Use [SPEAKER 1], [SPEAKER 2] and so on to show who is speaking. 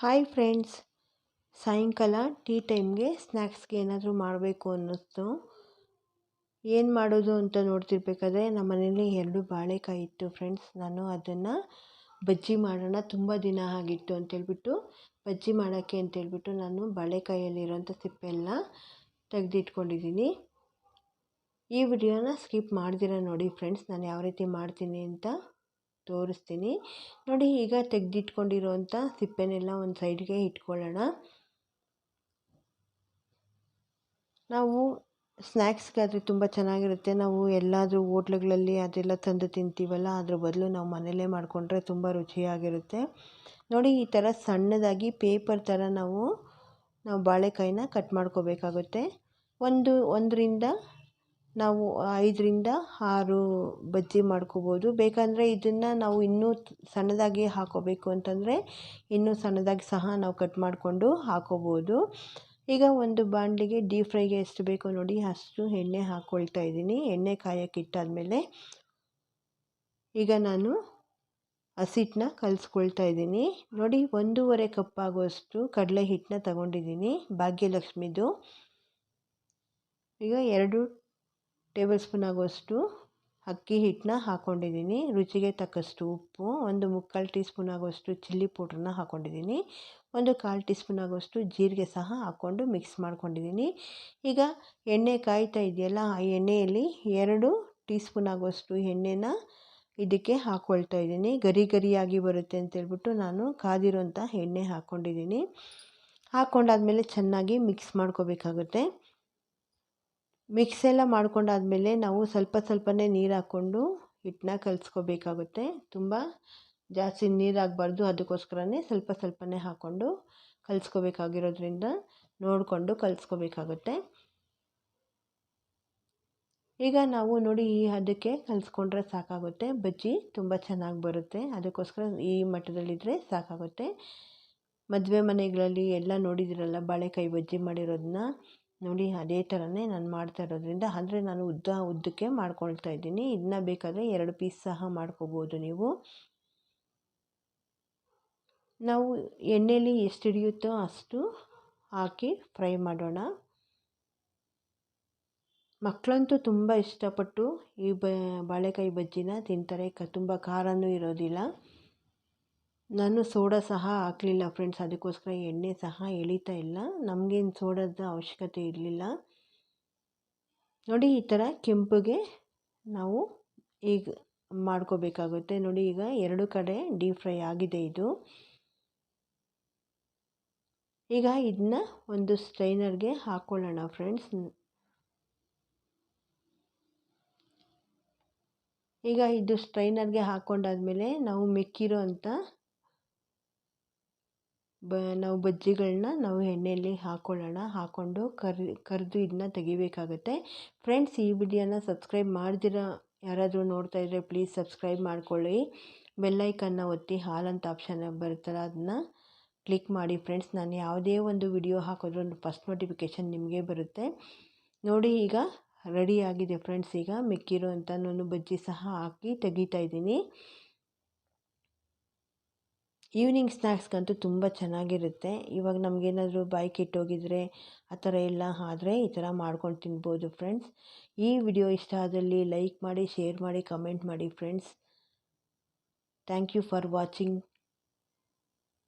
[SPEAKER 1] Hi friends, ಸಾಯಂಕಾಲ tea ಟೈಮ್ಗೆ ಸ್ನ್ಯಾಕ್ಸ್ಗೆ ಏನಾದರೂ ಮಾಡಬೇಕು ಅನ್ನಿಸ್ತು. ಏನು ಮಾಡೋದು ಅಂತ ನೋಡ್ತಿರ್ಬೇಕಾದ್ರೆ ನಮ್ಮ ಮನೇಲಿ 2 ಬಾಳೆಕಾಯಿ ಇತ್ತು ಫ್ರೆಂಡ್ಸ್. ನಾನು ಅದನ್ನು ಬಜ್ಜಿ ಮಾಡೋಣ, ತುಂಬ ದಿನ ಆಗಿತ್ತು ಅಂತೇಳ್ಬಿಟ್ಟು ಬಜ್ಜಿ ಮಾಡೋಕ್ಕೆ ಅಂತೇಳ್ಬಿಟ್ಟು ನಾನು ಬಾಳೆಕಾಯಲ್ಲಿರೋಂಥ ಸಿಪ್ಪೆಲ್ಲ ತೆಗೆದಿಟ್ಕೊಂಡಿದ್ದೀನಿ. ಈ ವಿಡಿಯೋನ ಸ್ಕಿಪ್ ಮಾಡ್ದಿರ ನೋಡಿ ಫ್ರೆಂಡ್ಸ್, ನಾನು ಯಾವ ರೀತಿ ಮಾಡ್ತೀನಿ ಅಂತ ತೋರಿಸ್ತೀನಿ ನೋಡಿ. ಈಗ ತೆಗೆದಿಟ್ಕೊಂಡಿರೋಂಥ ಸಿಪ್ಪೆನೆಲ್ಲ ಒಂದು ಸೈಡ್ಗೆ ಇಟ್ಕೊಳ್ಳೋಣ. ನಾವು ಸ್ನ್ಯಾಕ್ಸ್ಗಾದರೆ ತುಂಬ ಚೆನ್ನಾಗಿರುತ್ತೆ. ನಾವು ಎಲ್ಲಾದರೂ ಹೋಟ್ಲುಗಳಲ್ಲಿ ಅದೆಲ್ಲ ತಂದು ತಿಂತೀವಲ್ಲ, ಅದ್ರ ಬದಲು ನಾವು ಮನೆಯಲ್ಲೇ ಮಾಡಿಕೊಂಡ್ರೆ ತುಂಬ ರುಚಿಯಾಗಿರುತ್ತೆ ನೋಡಿ. ಈ ಥರ ಸಣ್ಣದಾಗಿ ಪೇಪರ್ ಥರ ನಾವು ಬಾಳೆಕಾಯಿನ ಕಟ್ ಮಾಡ್ಕೋಬೇಕಾಗುತ್ತೆ. ಒಂದರಿಂದ ನಾವು 5ರಿಂದ 6 ಬಜ್ಜಿ ಮಾಡ್ಕೋಬೋದು. ಬೇಕಂದರೆ ಇದನ್ನು ನಾವು ಇನ್ನೂ ಸಣ್ಣದಾಗಿ ಹಾಕೋಬೇಕು ಅಂತಂದರೆ ಇನ್ನೂ ಸಣ್ಣದಾಗಿ ಸಹ ನಾವು ಕಟ್ ಮಾಡಿಕೊಂಡು ಹಾಕೋಬೋದು. ಈಗ ಒಂದು ಬಾಣಲಿಗೆ ಡೀಪ್ ಫ್ರೈಗೆ ಎಷ್ಟು ಬೇಕೋ ನೋಡಿ ಅಷ್ಟು ಎಣ್ಣೆ ಹಾಕ್ಕೊಳ್ತಾ ಇದ್ದೀನಿ. ಎಣ್ಣೆ ಕಾಯೋಕ್ಕೆ ಇಟ್ಟಾದಮೇಲೆ ಈಗ ನಾನು ಹಸಿಟ್ಟನ್ನ ಕಲಿಸ್ಕೊಳ್ತಾ ಇದ್ದೀನಿ ನೋಡಿ. 1.5 ಕಪ್ ಆಗುವಷ್ಟು ಕಡಲೆ ಹಿಟ್ಟನ್ನ ತಗೊಂಡಿದ್ದೀನಿ, ಭಾಗ್ಯಲಕ್ಷ್ಮಿದು. ಈಗ 2 ಟೇಬಲ್ ಸ್ಪೂನ್ ಆಗುವಷ್ಟು ಅಕ್ಕಿ ಹಿಟ್ಟನ್ನ ಹಾಕ್ಕೊಂಡಿದ್ದೀನಿ. ರುಚಿಗೆ ತಕ್ಕಷ್ಟು ಉಪ್ಪು, 1/4 ಟೀ ಸ್ಪೂನ್ ಆಗುವಷ್ಟು ಚಿಲ್ಲಿ ಪೌಡ್ರನ್ನ ಹಾಕ್ಕೊಂಡಿದ್ದೀನಿ. 1/4 ಟೀ ಸ್ಪೂನ್ ಆಗುವಷ್ಟು ಜೀರಿಗೆ ಸಹ ಹಾಕ್ಕೊಂಡು ಮಿಕ್ಸ್ ಮಾಡ್ಕೊಂಡಿದ್ದೀನಿ. ಈಗ ಎಣ್ಣೆ ಕಾಯ್ತಾ ಇದೆಯಲ್ಲ, ಆ ಎಣ್ಣೆಯಲ್ಲಿ 2 ಟೀ ಸ್ಪೂನ್ ಆಗುವಷ್ಟು ಎಣ್ಣೆನ ಇದಕ್ಕೆ ಹಾಕ್ಕೊಳ್ತಾ ಇದ್ದೀನಿ. ಗರಿಯಾಗಿ ಬರುತ್ತೆ ಅಂತೇಳ್ಬಿಟ್ಟು ನಾನು ಕಾದಿರೋಂಥ ಎಣ್ಣೆ ಹಾಕ್ಕೊಂಡಿದ್ದೀನಿ. ಹಾಕ್ಕೊಂಡಾದ್ಮೇಲೆ ಚೆನ್ನಾಗಿ ಮಿಕ್ಸ್ ಮಾಡ್ಕೋಬೇಕಾಗುತ್ತೆ. ಮಿಕ್ಸ್ ಎಲ್ಲ ಮಾಡ್ಕೊಂಡಾದ್ಮೇಲೆ ನಾವು ಸ್ವಲ್ಪನೇ ನೀರು ಹಾಕ್ಕೊಂಡು ಹಿಟ್ಟನ್ನ ಕಲಿಸ್ಕೋಬೇಕಾಗುತ್ತೆ. ತುಂಬ ಜಾಸ್ತಿ ನೀರು ಹಾಕಬಾರ್ದು, ಅದಕ್ಕೋಸ್ಕರನೇ ಸ್ವಲ್ಪನೇ ಹಾಕ್ಕೊಂಡು ಕಲಿಸ್ಕೋಬೇಕಾಗಿರೋದ್ರಿಂದ ನೋಡಿಕೊಂಡು ಕಲಿಸ್ಕೋಬೇಕಾಗುತ್ತೆ. ಈಗ ನಾವು ನೋಡಿ ಈ ಹದಕ್ಕೆ ಕಲಿಸ್ಕೊಂಡ್ರೆ ಸಾಕಾಗುತ್ತೆ. ಬಜ್ಜಿ ತುಂಬ ಚೆನ್ನಾಗಿ ಬರುತ್ತೆ, ಅದಕ್ಕೋಸ್ಕರ ಈ ಮಟ್ಟದಲ್ಲಿದ್ದರೆ ಸಾಕಾಗುತ್ತೆ. ಮದುವೆ ಮನೆಗಳಲ್ಲಿ ಎಲ್ಲ ನೋಡಿದಿರಲ್ಲ ಬಾಳೆಕಾಯಿ ಬಜ್ಜಿ ಮಾಡಿರೋದನ್ನ ನೋಡಿ. ಅದೇ ಥರನೇ ನಾನು ಮಾಡ್ತಾ ಇರೋದ್ರಿಂದ ಅಂದರೆ ನಾನು ಉದ್ದಕ್ಕೆ ಮಾಡ್ಕೊಳ್ತಾ ಇದ್ದೀನಿ. ಇದನ್ನ ಬೇಕಾದರೆ 2 ಪೀಸ್ ಸಹ ಮಾಡ್ಕೋಬೋದು ನೀವು. ನಾವು ಎಣ್ಣೆಯಲ್ಲಿ ಎಷ್ಟು ಹಿಡಿಯುತ್ತೋ ಅಷ್ಟು ಹಾಕಿ ಫ್ರೈ ಮಾಡೋಣ. ಮಕ್ಕಳಂತೂ ತುಂಬ ಇಷ್ಟಪಟ್ಟು ಈ ಬಾಳೆಕಾಯಿ ಬಜ್ಜಿನ ತಿಂತಾರೆ. ತುಂಬ ಖಾರನೂ ಇರೋದಿಲ್ಲ. ನಾನು ಸೋಡಾ ಸಹ ಹಾಕಲಿಲ್ಲ ಫ್ರೆಂಡ್ಸ್, ಅದಕ್ಕೋಸ್ಕರ ಎಣ್ಣೆ ಸಹ ಎಳೀತಾ ಇಲ್ಲ. ನಮಗೇನು ಸೋಡಾದ ಅವಶ್ಯಕತೆ ಇರಲಿಲ್ಲ ನೋಡಿ. ಈ ಥರ ಕೆಂಪಗೆ ನಾವು ಈಗ ಮಾಡ್ಕೋಬೇಕಾಗುತ್ತೆ ನೋಡಿ. ಈಗ 2 ಕಡೆ ಡೀಪ್ ಫ್ರೈ ಆಗಿದೆ ಇದು. ಈಗ ಇದನ್ನ ಒಂದು ಸ್ಟ್ರೈನರ್ಗೆ ಹಾಕ್ಕೊಳ್ಳೋಣ ಫ್ರೆಂಡ್ಸ್. ಈಗ ಇದು ಸ್ಟ್ರೈನರ್ಗೆ ಹಾಕ್ಕೊಂಡಾದ್ಮೇಲೆ ನಾವು ಮಿಕ್ಕಿರೋ ಅಂಥ ನಾವು ಬಜ್ಜಿಗಳನ್ನ ನಾವು ಎಣ್ಣೆಯಲ್ಲಿ ಹಾಕ್ಕೊಳ್ಳೋಣ. ಹಾಕ್ಕೊಂಡು ಕರೆದು ಇದನ್ನ ತೆಗಿಬೇಕಾಗುತ್ತೆ ಫ್ರೆಂಡ್ಸ್. ಈ ವಿಡಿಯೋನ ಸಬ್ಸ್ಕ್ರೈಬ್ ಮಾಡ್ದಿರ ಯಾರಾದರೂ ನೋಡ್ತಾ ಇದ್ದರೆ ಪ್ಲೀಸ್ ಸಬ್ಸ್ಕ್ರೈಬ್ ಮಾಡ್ಕೊಳ್ಳಿ. ಬೆಲ್ಲೈಕನ್ನ ಒತ್ತಿ ಹಾಲ್ ಅಂತ ಆಪ್ಷನ್ ಬರುತ್ತಲ್ಲ, ಅದನ್ನ ಕ್ಲಿಕ್ ಮಾಡಿ ಫ್ರೆಂಡ್ಸ್. ನಾನು ಯಾವುದೇ ಒಂದು ವಿಡಿಯೋ ಹಾಕಿದ್ರೂ ಫಸ್ಟ್ ನೋಟಿಫಿಕೇಷನ್ ನಿಮಗೆ ಬರುತ್ತೆ ನೋಡಿ. ಈಗ ರೆಡಿ ಆಗಿದೆ ಫ್ರೆಂಡ್ಸ್. ಈಗ ಮಿಕ್ಕಿರೋ ಅಂಥ ನಾನು ಬಜ್ಜಿ ಸಹ ಹಾಕಿ ತೆಗಿತಾ ಇದ್ದೀನಿ. ಈವ್ನಿಂಗ್ ಸ್ನ್ಯಾಕ್ಸ್ಗಂತೂ ತುಂಬ ಚೆನ್ನಾಗಿರುತ್ತೆ. ಇವಾಗ ನಮಗೇನಾದರೂ ಬಾಯಿ ಕೆಟ್ಟೋಗಿದ್ರೆ ಆ ಥರ ಎಲ್ಲ ಆದರೆ ಈ ಥರ ಮಾಡ್ಕೊಂಡು ತಿನ್ಬೋದು ಫ್ರೆಂಡ್ಸ್. ಈ ವಿಡಿಯೋ ಇಷ್ಟ ಆದಲ್ಲಿ ಲೈಕ್ ಮಾಡಿ, ಶೇರ್ ಮಾಡಿ, ಕಮೆಂಟ್ ಮಾಡಿ friends. Thank you for watching.